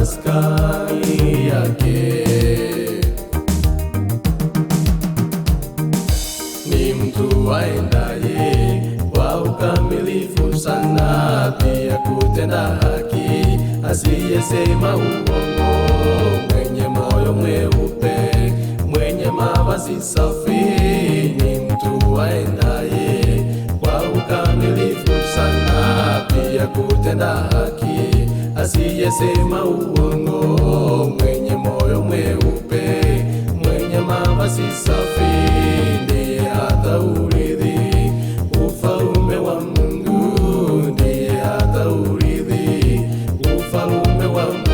maskani yake. Ni mtu aendaye kwa ukamilifu sana, pia kutenda haki, asiyesema uongo, mwenye moyo mweupe, mwenye mavazi safi. Ni mtu aendaye kwa ukamilifu sana, pia kutenda haki, asiyesema uongo, mwenye moyo mweupe, mwenye mavazi safi. Ndiye ataurithi ufalme wa Mungu, ndiye ataurithi ufalme wa Mungu.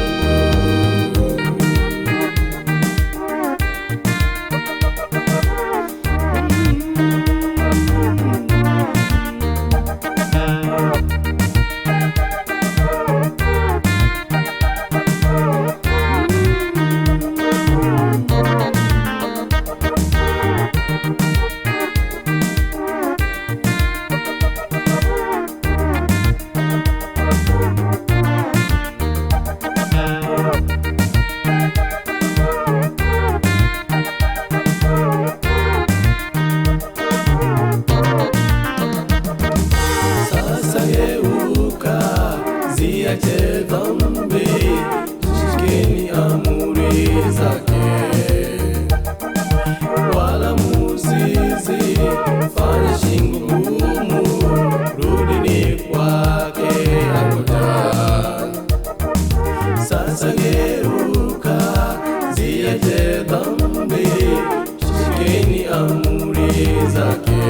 Ziache dhambi, shikeni amri zake, wala musizifanye shingo ngumu, rudini kwake angoja. Sasa geuka, ziache dhambi, shikeni amri zake,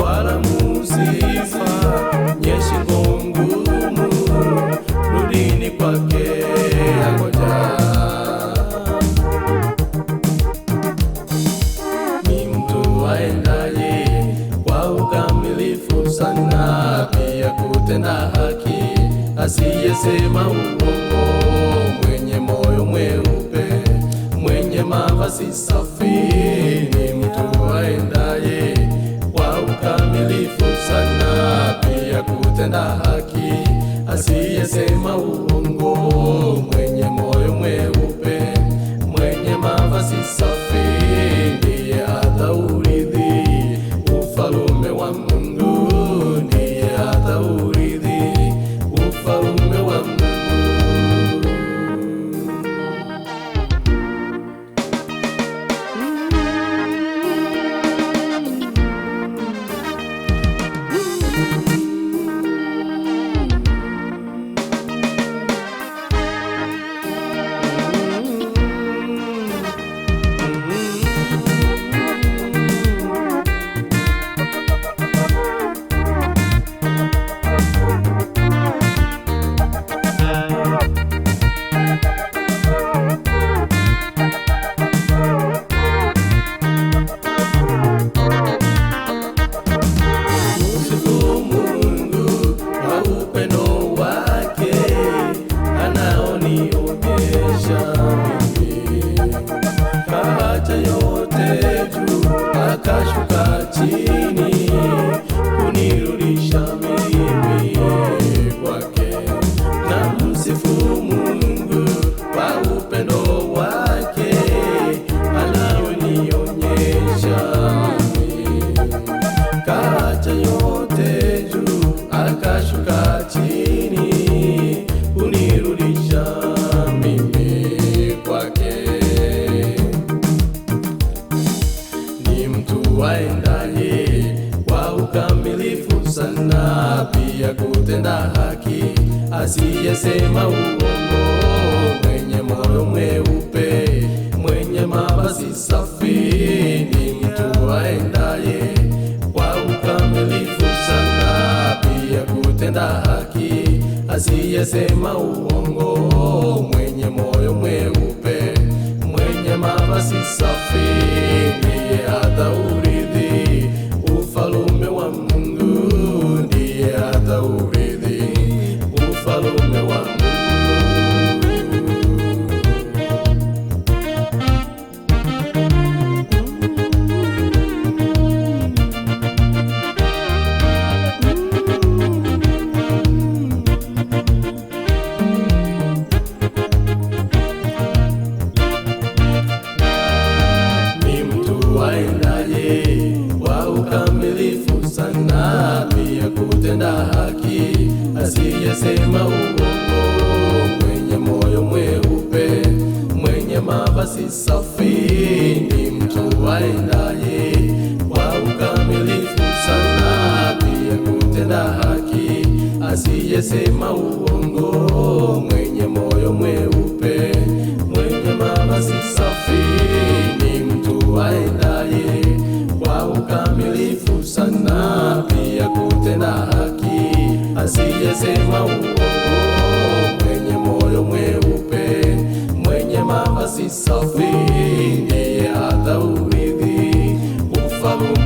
wala musizifanye shingo ngumu, rudini kwake angoja. Ni mtu aendaye kwa ukamilifu sana, pia kutenda haki, asiyesema uongo, mwenye moyo mweupe, mwenye mavazi safi. Ni mtu aendaye kwa ukamilifu sana, pia kutenda haki, asiyesema uongo, mwenye moyo mweupe, mwenye mavazi safi. Ndiye ataurithi ufalme wa Mungu, ndiye ataurithi ufalme wa Mungu. Akashuka chini kunirudisha mimi kwake. Na msifu Mungu kwa upendo wake anaonionyesha mimi. Kaacha yote juu, akashuka chini kunirudisha mimi kwake. Aendaye kwa ukamilifu sana, pia kutenda haki, asiyesema uongo, mwenye moyo mweupe, mwenye mavazi safi. Ni mtu aendaye kwa ukamilifu sana, pia kutenda haki, asiyesema uongo, mwenye moyo mweupe, mwenye mavazi safi. Ndiye ataurithi ufalme wa Mungu, ndiye ataurithi ufalme wa Mungu. mkamilifu sana, pia kutenda haki, asiyesema uongo, mwenye moyo mweupe, mwenye mavazi safi, ni mtu aendaye kwa ukamilifu sana, pia kutenda haki, asiyesema uongo, mwenye moyo mweupe, mwenye mavazi safi, ni mtu aendaye kwa ukamilifu sana, pia kutenda haki, asiyesema uongo, mwenye moyo mweupe, mwenye mavazi safi, ndiye ataurithi ufalme